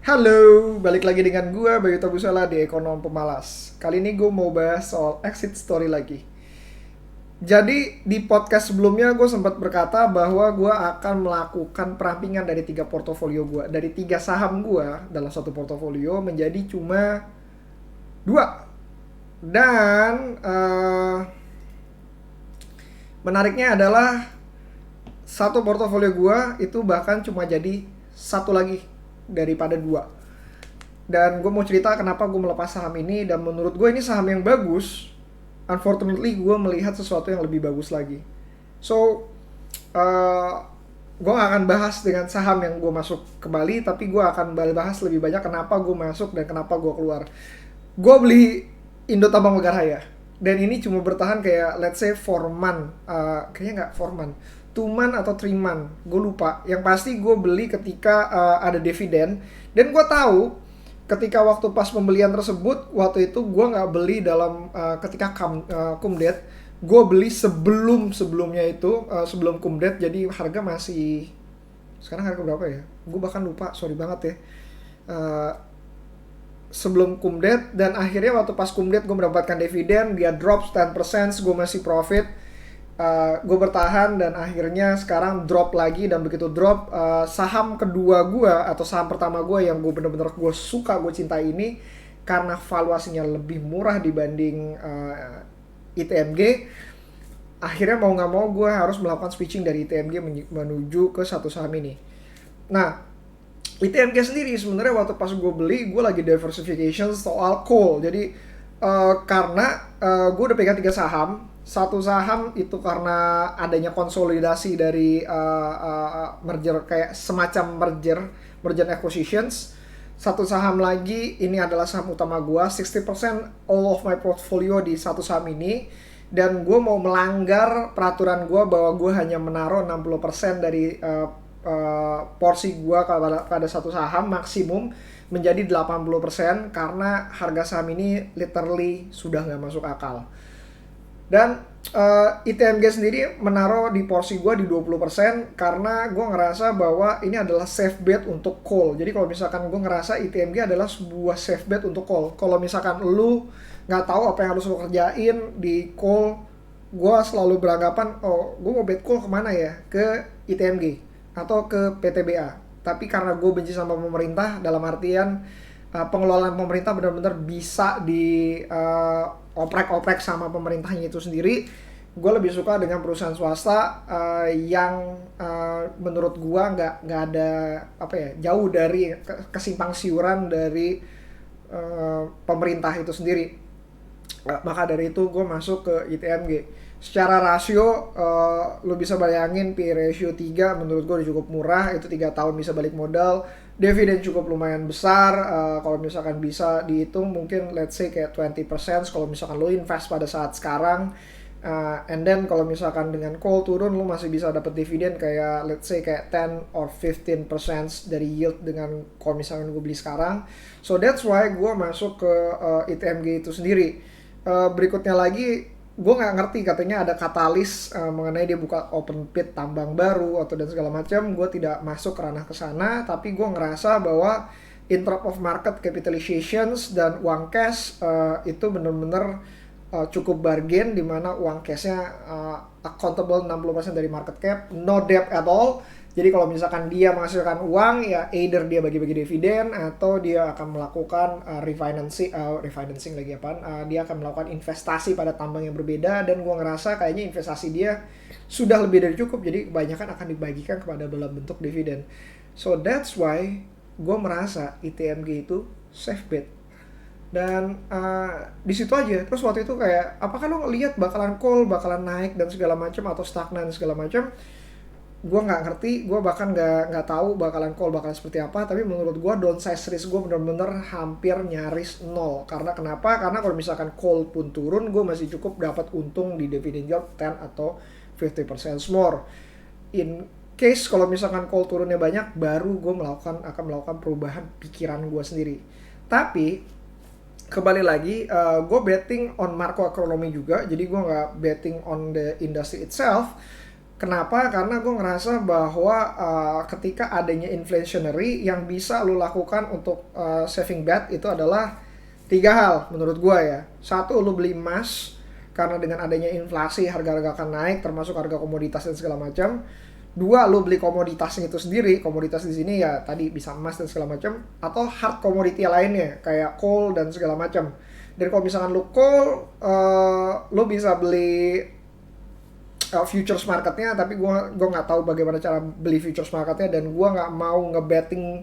Halo, balik lagi dengan gue Bayu Tabusala di Ekonom Pemalas. Kali ini gue mau bahas soal exit story lagi. Jadi di podcast sebelumnya gue sempat berkata bahwa gue akan melakukan perampingan dari 3 portofolio gue. Dari 3 saham gue dalam satu portofolio menjadi cuma 2. Dan menariknya adalah satu portofolio gue itu bahkan cuma jadi satu lagi daripada 2. Dan gue mau cerita kenapa gue melepas saham ini, dan menurut gue ini saham yang bagus. Unfortunately gue melihat sesuatu yang lebih bagus lagi. So gue gak akan bahas dengan saham yang gue masuk ke Bali, tapi gue akan bahas lebih banyak kenapa gue masuk dan kenapa gue keluar. Gue beli Indo Tambang Megaraya, dan ini cuma bertahan kayak let's say 4 month, kayaknya nggak 4 month, 2 month atau 3 month, gue lupa. Yang pasti gue beli ketika ada dividen, dan gue tahu ketika waktu pas pembelian tersebut, waktu itu gue nggak beli dalam ketika kumdet, gue beli sebelumnya itu, sebelum kumdet, jadi harga masih, sekarang harga berapa ya, gue bahkan lupa, sorry banget ya. Eh, Sebelum kumdet, dan akhirnya waktu pas kumdet gue mendapatkan dividen, dia drop 10%, gue masih profit. Gue bertahan, dan akhirnya sekarang drop lagi, dan begitu drop, saham kedua gue atau saham pertama gue yang gue bener-bener gue suka, gue cintai ini karena valuasinya lebih murah dibanding ITMG. Akhirnya mau nggak mau gue harus melakukan switching dari ITMG menuju ke satu saham ini. Nah, ITMG sendiri sebenarnya waktu pas gue beli, gue lagi diversification soal coal. Jadi karena gue udah pegang 3 saham. Satu saham itu karena adanya konsolidasi dari merger, kayak semacam merger acquisitions. Satu saham lagi ini adalah saham utama gue, 60% all of my portfolio di satu saham ini. Dan gue mau melanggar peraturan gue bahwa gue hanya menaruh 60% dari porsi gue pada satu saham maksimum menjadi 80%, karena harga saham ini literally sudah nggak masuk akal. Dan ITMG sendiri menaruh di porsi gue di 20%, karena gue ngerasa bahwa ini adalah safe bet untuk call. Jadi kalau misalkan gue ngerasa ITMG adalah sebuah safe bet untuk call. Kalau misalkan lu nggak tahu apa yang harus lu kerjain di call, gue selalu beranggapan, oh gue mau bet call kemana ya, ke ITMG atau ke PTBA. Tapi karena gue benci sama pemerintah, dalam artian pengelolaan pemerintah benar-benar bisa di oprek-oprek sama pemerintahnya itu sendiri, gue lebih suka dengan perusahaan swasta yang menurut gue nggak ada apa ya, jauh dari kesimpang siuran dari pemerintah itu sendiri. Maka dari itu gue masuk ke ITMG. Secara rasio, lo bisa bayangin P/E ratio 3 menurut gue udah cukup murah. Itu 3 tahun bisa balik modal. Dividen cukup lumayan besar. Kalau misalkan bisa dihitung mungkin let's say kayak 20% kalau misalkan lo invest pada saat sekarang. And then kalau misalkan dengan call turun, lo masih bisa dapat dividen kayak let's say kayak 10 or 15% dari yield dengan kalau misalkan gue beli sekarang. So that's why gue masuk ke ITMG itu sendiri. Berikutnya lagi, gue nggak ngerti, katanya ada katalis mengenai dia buka open pit tambang baru atau dan segala macam. Gue tidak masuk ke ranah kesana, tapi gue ngerasa bahwa in terms of market capitalizations dan uang cash, itu bener-bener cukup bargain, dimana uang cashnya accountable 60% dari market cap, no debt at all. Jadi kalau misalkan dia menghasilkan uang, ya either dia bagi-bagi dividen atau dia akan melakukan refinancing lagi apaan, dia akan melakukan investasi pada tambang yang berbeda. Dan gue ngerasa kayaknya investasi dia sudah lebih dari cukup, jadi kebanyakan akan dibagikan kepada dalam bentuk dividen. So that's why gue merasa ITMG itu safe bet. Dan di situ aja. Terus waktu itu kayak, apakah lo ngelihat bakalan call, bakalan naik dan segala macam, atau stagnan segala macam? Gue nggak ngerti, gue bahkan nggak tahu bakalan call bakalan seperti apa. Tapi menurut gue downside risk gue bener-bener hampir nyaris nol. Karena kenapa? Karena kalau misalkan call pun turun, gue masih cukup dapat untung di dividend yield 10 atau 50% more. In case kalau misalkan call turunnya banyak, baru gue akan melakukan perubahan pikiran gue sendiri. Tapi kembali lagi, gue betting on macroeconomy juga. Jadi gue nggak betting on the industry itself. Kenapa? Karena gue ngerasa bahwa ketika adanya inflationary, yang bisa lo lakukan untuk saving bet itu adalah tiga hal menurut gue ya. Satu, lo beli emas, karena dengan adanya inflasi harga-harga akan naik, termasuk harga komoditas dan segala macam. Dua, lo beli komoditasnya itu sendiri. Komoditas di sini ya tadi bisa emas dan segala macam, atau hard commodity lainnya kayak coal dan segala macam. Dan kalau misalkan lo coal, lo bisa beli futures marketnya, tapi gue nggak tahu bagaimana cara beli futures marketnya, dan gue nggak mau ngebetting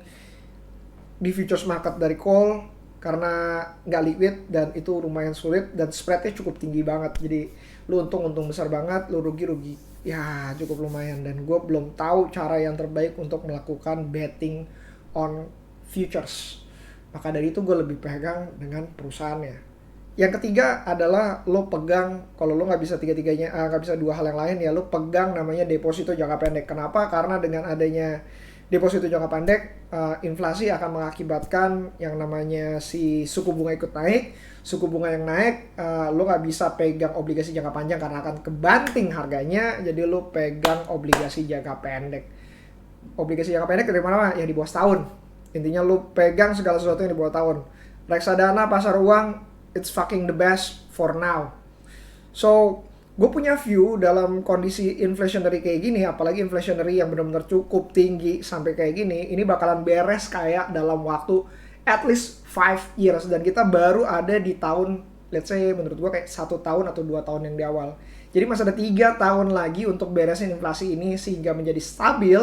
di futures market dari coal karena nggak liquid dan itu lumayan sulit dan spreadnya cukup tinggi banget. Jadi lu untung besar banget, lu rugi ya cukup lumayan, dan gue belum tahu cara yang terbaik untuk melakukan betting on futures. Maka dari itu gue lebih pegang dengan perusahaannya. Yang ketiga adalah lo pegang, kalau lo nggak bisa tiga-tiganya, nggak bisa dua hal yang lain ya, lo pegang namanya deposito jangka pendek. Kenapa? Karena dengan adanya deposito jangka pendek, inflasi akan mengakibatkan yang namanya si suku bunga ikut naik. Suku bunga yang naik, lo nggak bisa pegang obligasi jangka panjang karena akan kebanting harganya. Jadi lo pegang obligasi jangka pendek. Obligasi jangka pendek dari mana? Ya di bawah setahun. Intinya lo pegang segala sesuatu yang di bawah tahun. Reksadana, pasar uang, it's fucking the best for now. So, gue punya view dalam kondisi inflationary kayak gini, apalagi inflationary yang benar-benar cukup tinggi sampai kayak gini, ini bakalan beres kayak dalam waktu at least 5 years. Dan kita baru ada di tahun, let's say menurut gue kayak 1 tahun atau 2 tahun yang di awal. Jadi masih ada 3 tahun lagi untuk beresin inflasi ini sehingga menjadi stabil,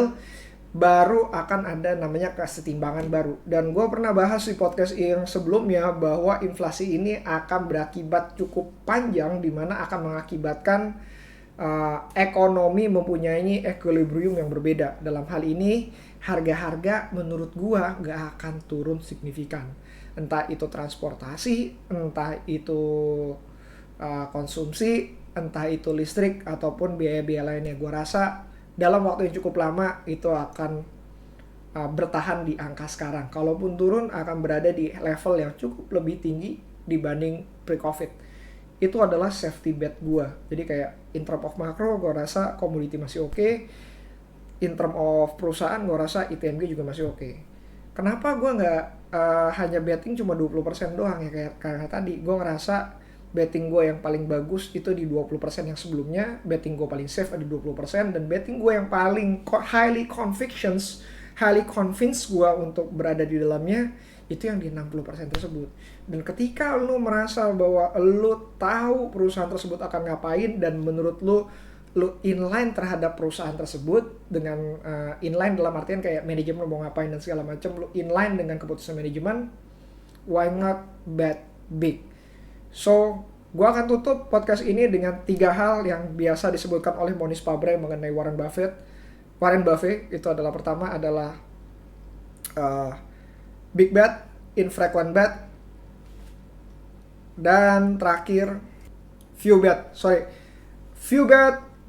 baru akan ada namanya kesetimbangan baru. Dan gue pernah bahas di podcast yang sebelumnya bahwa inflasi ini akan berakibat cukup panjang, di mana akan mengakibatkan ekonomi mempunyai equilibrium yang berbeda. Dalam hal ini harga-harga menurut gue gak akan turun signifikan. Entah itu transportasi, entah itu konsumsi, entah itu listrik ataupun biaya-biaya lainnya. Gue rasa dalam waktu yang cukup lama itu akan bertahan di angka sekarang. Kalaupun turun akan berada di level yang cukup lebih tinggi dibanding pre-COVID. Itu adalah safety bet gue. Jadi kayak in term of macro gue rasa komoditi masih oke. In term of perusahaan gue rasa ITMG juga masih oke. Kenapa gue nggak hanya betting cuma 20% doang ya, kayak tadi. Gue ngerasa betting gue yang paling bagus itu di 20% yang sebelumnya, betting gue paling safe ada 20%, dan betting gue yang paling highly convinced gue untuk berada di dalamnya itu yang di 60% tersebut. Dan ketika lu merasa bahwa lu tahu perusahaan tersebut akan ngapain, dan menurut lu inline terhadap perusahaan tersebut, dengan inline dalam artian kayak manajemen mau ngapain dan segala macam, lu inline dengan keputusan manajemen, why not bet big? So, gue akan tutup podcast ini dengan 3 hal yang biasa disebutkan oleh Monis Pabre mengenai Warren Buffett. Warren Buffett itu adalah, pertama adalah big bet, infrequent bet, dan terakhir few bet,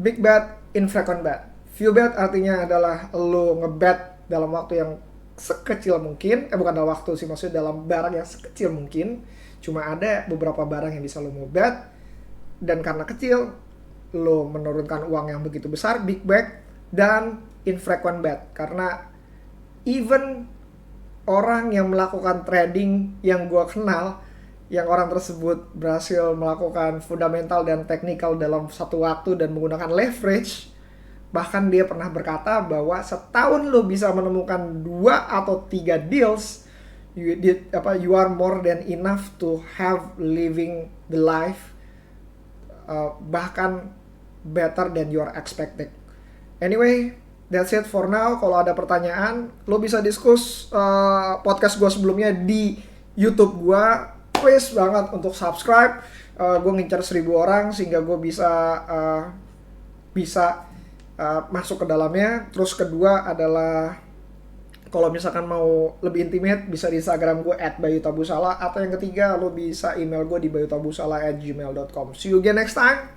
big bet, infrequent bet. Few bet artinya adalah lo ngebet dalam waktu yang sekecil mungkin, bukan dalam waktu sih, maksudnya dalam barang yang sekecil mungkin. Cuma ada beberapa barang yang bisa lo mau bet, dan karena kecil lo menurunkan uang yang begitu besar, big bet. Dan infrequent bet, karena even orang yang melakukan trading yang gue kenal, yang orang tersebut berhasil melakukan fundamental dan technical dalam satu waktu dan menggunakan leverage, bahkan dia pernah berkata bahwa setahun lo bisa menemukan 2 atau 3 deals, you are more than enough to have living the life bahkan better than you are expected. Anyway, that's it for now. Kalau ada pertanyaan, lo bisa diskus podcast gue sebelumnya di YouTube gue. Please banget untuk subscribe. Gue ngincar 1.000 orang sehingga gue bisa masuk ke dalamnya. Terus kedua adalah, kalau misalkan mau lebih intimate, bisa di Instagram gue @bayutabusala, atau yang ketiga lo bisa email gue di bayutabusala@gmail.com. See you again next time.